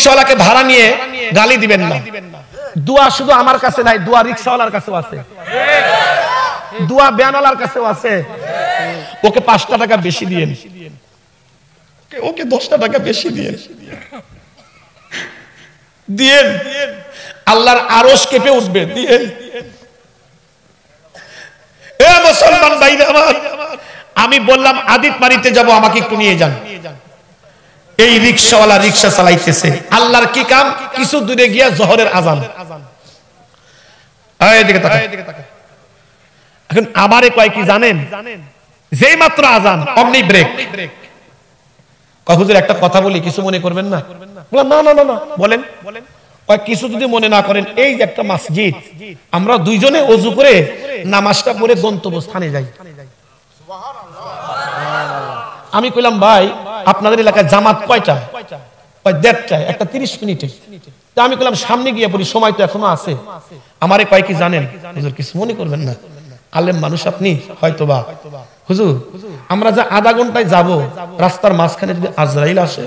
রিকশাওয়ালাকে ভাড়া নিয়ে গালি দিবেন না। দোয়া শুধু আমার কাছে নাই, দোয়া রিকশাওয়ালার কাছেও আছে, দোয়া ব্যানওয়ালার কাছেও আছে। ওকে 5টা টাকা বেশি দিয়েন, ওকে 10টা টাকা বেশি দিয়েন, দিয়েন, আল্লাহর আরশ কেঁপে উঠবে, দিয়েন। এ মুসলমান ভাইরা আমার, আমি বললাম আদিতমারিতে যাব, আমাকে একটু নিয়ে যান। এই রিকশাওয়ালা রিকশা চালাইতেছে, আল্লাহর কি কাম, কিছু দূরে গিয়া জোহরের আজান। এদিকে তাকান। এখন আমারে কয় কি জানেন, যেই মাত্র আজান অমনি ব্রেক। হুজুর একটা কথা বলি, কিছু মনে করবেন না? না না না না, বলেন। কিছু যদি মনে না করেন, এই যে একটা মসজিদ, আমরা দুইজনে ওযু করে নামাজটা পড়ে গন্তব্যস্থানে যাই। আমি কইলাম ভাই আপনাদের এলাকায় জামাত কয়টা? কয় 1:30, একটা 30 মিনিটে। তা আমি কইলাম সামনে গিয়ে পড়ি, সময় তো এখনো আছে। আমারে কয় কি জানেন, হুজুর কিছু মনে করবেন না, আলেম মানুষ আপনি, হয়তোবা হুজুর আমরা যা আধা ঘন্টায় যাব, রাস্তার মাঝখানে যদি আজরাইল আসে,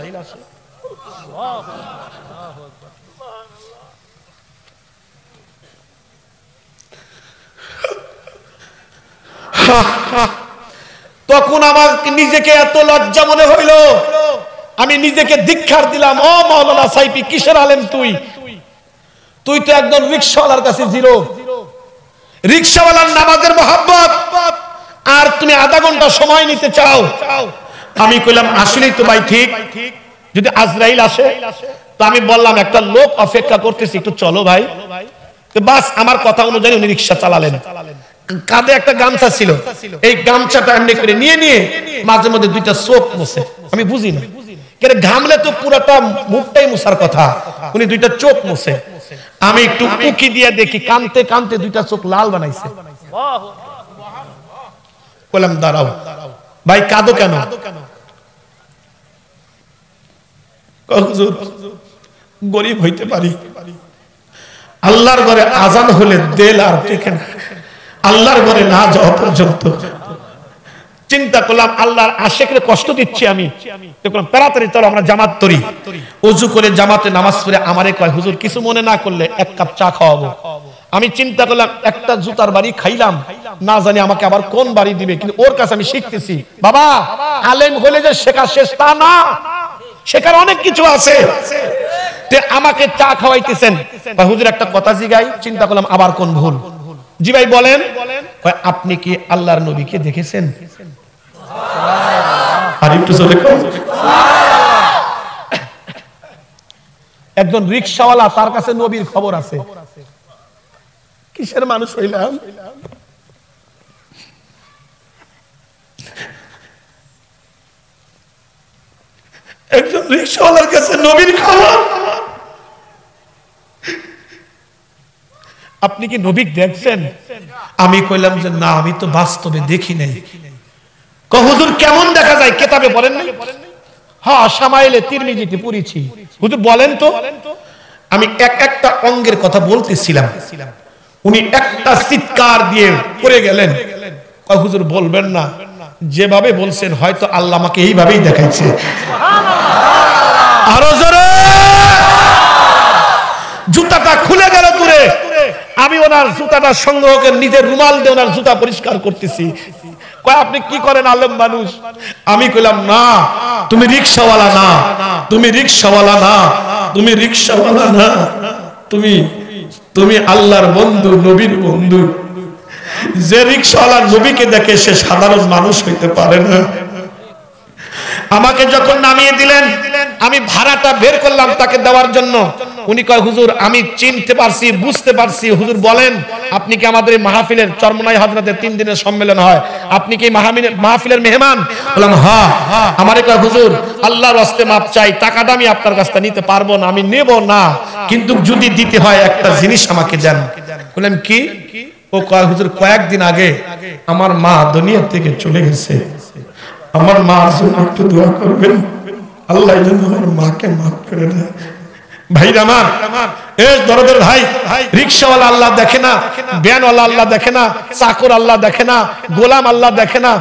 তখন আমার নিজেকে এত লজ্জা মনে হইল, আমি নিজেকে ধিক্কার দিলাম। ও মাওলানা সাইফি, কিসের আলেম তুই? তুই তো একদম রিকশাওয়ালার কাছে জিরো। রিকশাওয়ালার নামাজের মহব্বত, আর তুমি আধা ঘন্টা সময় নিতে চাও। আমি কইলাম আসলেই তো ভাই ঠিক, যদি আজরাইল আসে। তো আমি বললাম একটা লোক অপেক্ষা করতেছি, একটু চলো ভাই। তো বাস আমার কথা অনুযায়ী উনি রিকশা চালালেন। কাঁধে একটা গামছা ছিল, এই গামছাটা এমনি করে নিয়ে নিয়ে মাঝে মধ্যে 2টা চোখ মুছে। আমি বুঝি না, কেন ঘামলে তো পুরাটা মুখটাই মুছার কথা, উনি 2টা চোখ মুছে। আমি একটু উকি দিয়ে দেখি কানতে কানতে 2টা চোখ লাল বানাইছে। বললাম দাঁড়াও ভাই, কাঁদো কেন? হুজুর গরিব হইতে পারি, আল্লাহর ঘরে আজান হলে দেল আর টেকে না, আল্লাহর ঘরে না যাওয়া পর্যন্ত। চিন্তা করলাম আল্লাহর আশিকরে কষ্ট দিচ্ছি আমি, দেখলাম তাড়াতাড়ি চলো আমরা জামাত করি। ওযু করে জামাতে নামাজ পড়ে আমারে কয় হুজুর কিছু মনে না করলে 1 কাপ চা খাওয়াবো। আমি চিন্তা করলাম একটা জুতার বাড়ি খাইলাম, না জানি আমাকে আবার কোন বাড়ি দিবে, কিন্তু ওর কাছে আমি শিখতেছি বাবা আলেম হলে যে শেখা শেষ তা না, শেখার অনেক কিছু আছে। আমাকে চা খাওয়াইতেছেন, হুজুর একটা কথা জিগাই। চিন্তা করলাম আবার কোন ভুল। জি ভাই বলেন। আপনি কি আল্লাহর নবীকে দেখেছেন? আর একটু জোরে কও। একজন রিকশাওয়ালা, তার কাছে নবীর খবর আছে। কিসের মানুষ হইলাম? একজন রিকশাওয়ালার কাছে নবীর খবর। আপনি কি নবী দেখছেন? আমি কইলাম যে না, আমি তো বাস্তবে দেখি নাই। হুজুর কেমন দেখা যায়? কিতাবে পড়েন নাই? হ্যাঁ, শামাইলে তিরমিজিতে পড়েছি। হুজুর বলেন তো। আমি একটা অঙ্গের কথা বলতেছিলাম, উনি একটা চিৎকার দিয়ে পড়ে গেলেন। হুজুর বলবেন না, যেভাবে বলছেন হয়তো আল্লাহ আমাকে এইভাবেই দেখাইছে। আরো জোরে। জুতাটা খুলে গেল দূরে, আমি ওনার জুতাটা সংগ্রহ করে নিজের রুমাল দিয়ে ওনার জুতা পরিষ্কার করতেছি। কয় আপনি কি করেন আলেম মানুষ? আমি কইলাম না, তুমি রিকশাওয়ালা না, তুমি রিকশাওয়ালা না, তুমি রিকশাওয়ালা না, তুমি আল্লাহর বন্ধু, নবীর বন্ধু। যে রিকশাওয়ালা নবীকে দেখে সে সাধারণ মানুষ হইতে পারে না। আমাকে যখন নামিয়ে দিলেন, আমি ভাড়াটা বের করলাম তাকে দেওয়ার জন্য। উনি কয় হুজুর আমি চিনতে পারছি, বুঝতে পারছি। হুজুর বলেন আপনি কি আমাদের মাহফিলের চরমনাই হযরতের 3 দিনের সম্মেলন হয়, আপনি কি মাহফিলের মেহমান? বললাম হ্যাঁ। আমারে কয় হুজুর আল্লাহর রাস্তে মাপ চাই, টাকাটা আমি আপনার কাছ থেকে নিতে পারবো না, আমি নেব না, কিন্তু যদি দিতে হয় একটা জিনিস আমাকে দেন। বললাম কি? ও কয় হুজুর কয়েকদিন আগে আমার মা দুনিয়া থেকে চলে গেছে, আমার মার জন্য একটু দোয়া করবেন, আল্লাহ যেন আমার মাকে মাফ করে দেয়। ভাইরা আমার, এই দরদের ভাই, রিকশাওয়ালা আল্লাহ দেখে না, ভ্যানওয়ালা আল্লাহ দেখে না, চাকর আল্লাহ দেখে না, গোলাম আল্লাহ দেখে না।